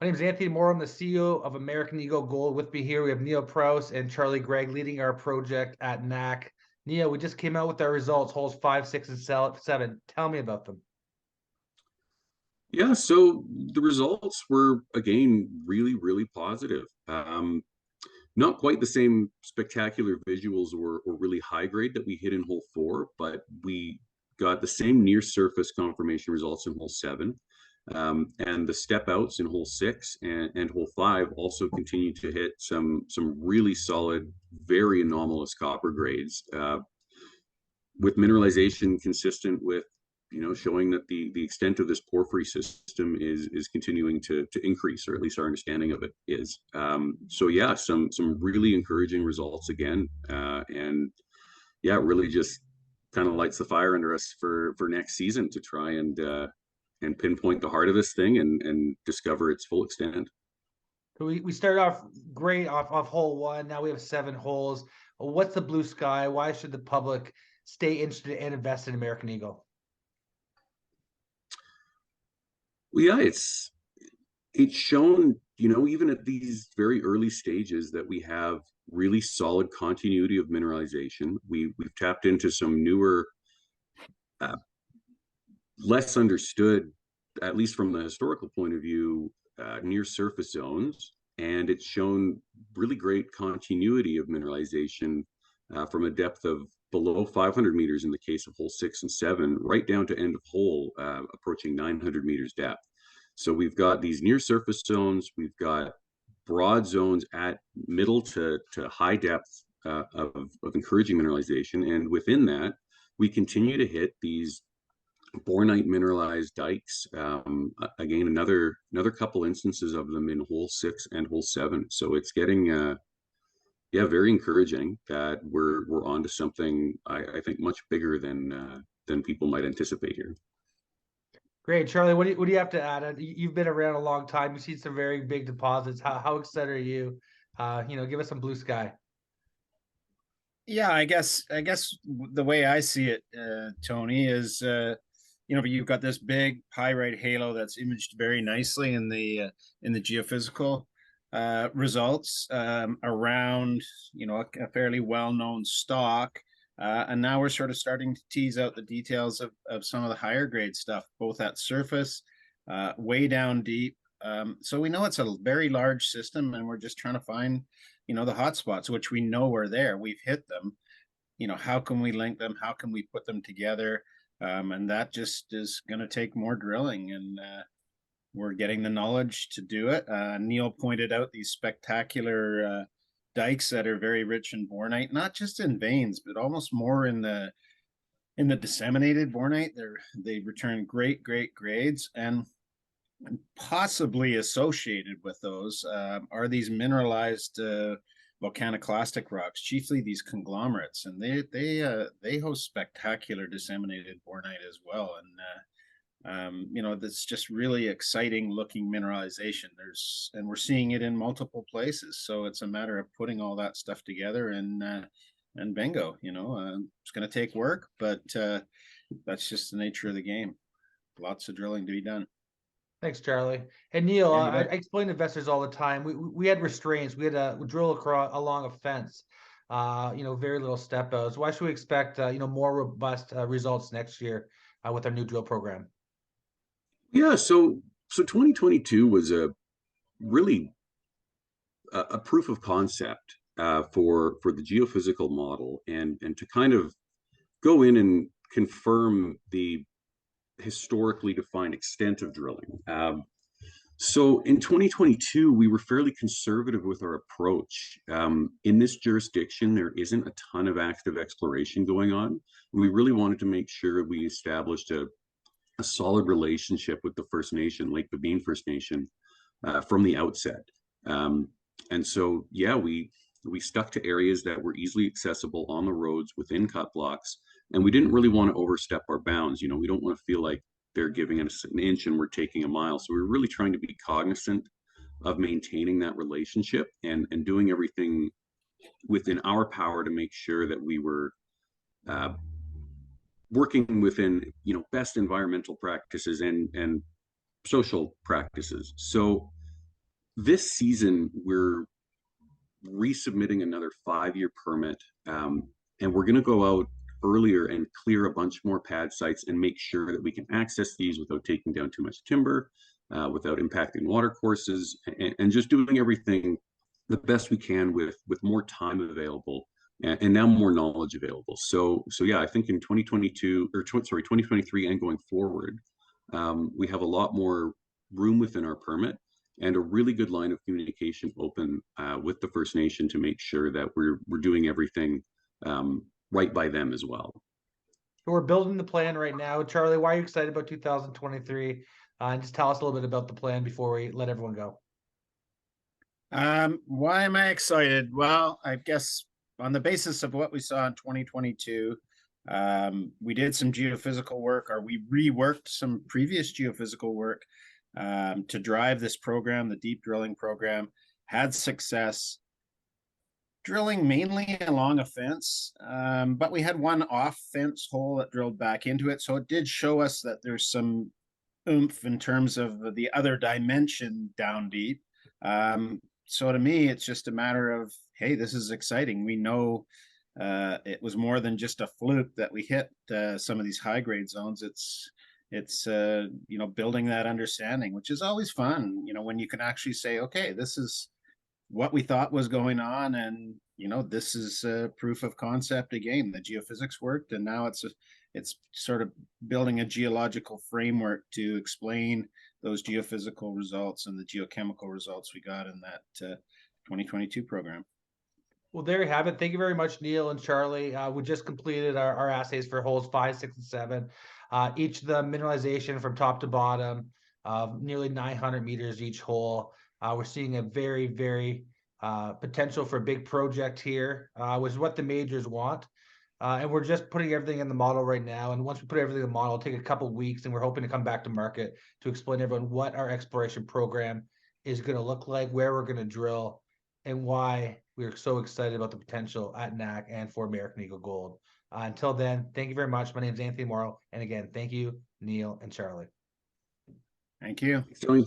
My name is Anthony Moore. I'm the CEO of American Eagle Gold. With me here, we have Neil Prowse and Charlie Greig leading our project at NAC. Neil, we just came out with our results, holes 5, 6, and 7. Tell me about them. Yeah, so the results were again really positive. Not quite the same spectacular visuals or really high grade that we hit in hole 4, but we got the same near surface confirmation results in hole 7. And the step outs in hole 6 and hole 5 also continued to hit some really solid, very anomalous copper grades. With mineralization consistent with showing that the extent of this porphyry system is continuing to increase, or at least our understanding of it is. So yeah, some really encouraging results again, and yeah, it really just kind of lights the fire under us for next season to try and pinpoint the heart of this thing and discover its full extent. So we started off great off hole 1. Now we have 7 holes. What's the blue sky? Why should the public stay interested and invest in American Eagle? Well, yeah, it's shown, even at these very early stages, that we have really solid continuity of mineralization. We've tapped into some newer, uh, less understood, at least from the historical point of view, near surface zones, and it's shown really great continuity of mineralization from a depth of below 500 meters in the case of hole 6 and 7, right down to end of hole, approaching 900 meters depth. So we've got these near surface zones, we've got broad zones at middle to high depth of encouraging mineralization. And within that, we continue to hit these bornite mineralized dikes. Again, another couple instances of them in hole 6 and hole 7. So it's getting yeah, very encouraging that we're onto something I think much bigger than people might anticipate here. Great, Charlie. What do you have to add? You've been around a long time. You've seen some very big deposits. How excited are you? Give us some blue sky. Yeah, I guess the way I see it, Tony, is you've got this big pyrite halo that's imaged very nicely in the geophysical results around a fairly well-known stock, and now we're sort of starting to tease out the details of some of the higher grade stuff, both at surface, way down deep. So we know it's a very large system, and we're just trying to find the hot spots, which we know are there. We've hit them. How can we link them? How can we put them together? And that just is going to take more drilling, and we're getting the knowledge to do it. Neil pointed out these spectacular dikes that are very rich in bornite, not just in veins, but almost more in the disseminated bornite. They return great grades, and possibly associated with those are these mineralized volcaniclastic rocks, chiefly these conglomerates, and they host spectacular disseminated bornite as well. And that's just really exciting looking mineralization. And we're seeing it in multiple places. So it's a matter of putting all that stuff together and bingo. It's going to take work, but that's just the nature of the game. Lots of drilling to be done. Thanks, Charlie. And Neil, Yeah, I explain to investors all the time. We had restraints. We had to drill along a fence. Very little step outs. Why should we expect more robust results next year with our new drill program? Yeah, so 2022 was a really a proof of concept for the geophysical model, and to kind of go in and confirm the historically defined extent of drilling. So in 2022, we were fairly conservative with our approach. In this jurisdiction, there isn't a ton of active exploration going on. We really wanted to make sure we established a solid relationship with the First Nation, Lake Babine First Nation, from the outset. And so, yeah, we stuck to areas that were easily accessible on the roads within cut blocks, and we didn't really want to overstep our bounds. We don't want to feel like they're giving us an inch and we're taking a mile. So we were really trying to be cognizant of maintaining that relationship and doing everything within our power to make sure that we were working within best environmental practices and social practices. So this season, we're resubmitting another 5-year permit, and we're going to go out earlier and clear a bunch more pad sites and make sure that we can access these without taking down too much timber, without impacting water courses, and just doing everything the best we can with more time available and now more knowledge available. So yeah, I think in 2022 or 2023 and going forward, we have a lot more room within our permit and a really good line of communication open with the First Nation to make sure that we're doing everything right by them as well. We're building the plan right now. Charlie, why are you excited about 2023? And just tell us a little bit about the plan before we let everyone go. Why am I excited? Well, I guess on the basis of what we saw in 2022, we did some geophysical work, or we reworked some previous geophysical work to drive this program, the deep drilling program, had success drilling mainly along a fence, but we had one off fence hole that drilled back into it. So it did show us that there's some oomph in terms of the other dimension down deep. So to me, it's just a matter of, hey, this is exciting. We know it was more than just a fluke that we hit some of these high grade zones. It's building that understanding, which is always fun. When you can actually say, okay, this is what we thought was going on, and this is proof of concept again. The geophysics worked, and now it's sort of building a geological framework to explain those geophysical results and the geochemical results we got in that 2022 program. Well, there you have it. Thank you very much, Neil and Charlie. We just completed our assays for holes 5, 6, and 7. Each of the mineralization from top to bottom, nearly 900 meters each hole. We're seeing a very, very potential for a big project here, which is what the majors want. And we're just putting everything in the model right now. And once we put everything in the model, it'll take a couple of weeks, and we're hoping to come back to market to explain to everyone what our exploration program is going to look like, where we're going to drill, and why we're so excited about the potential at NAC and for American Eagle Gold. Until then, thank you very much. My name is Anthony Morrow. And again, thank you, Neil and Charlie. Thank you. Thanks, Tony.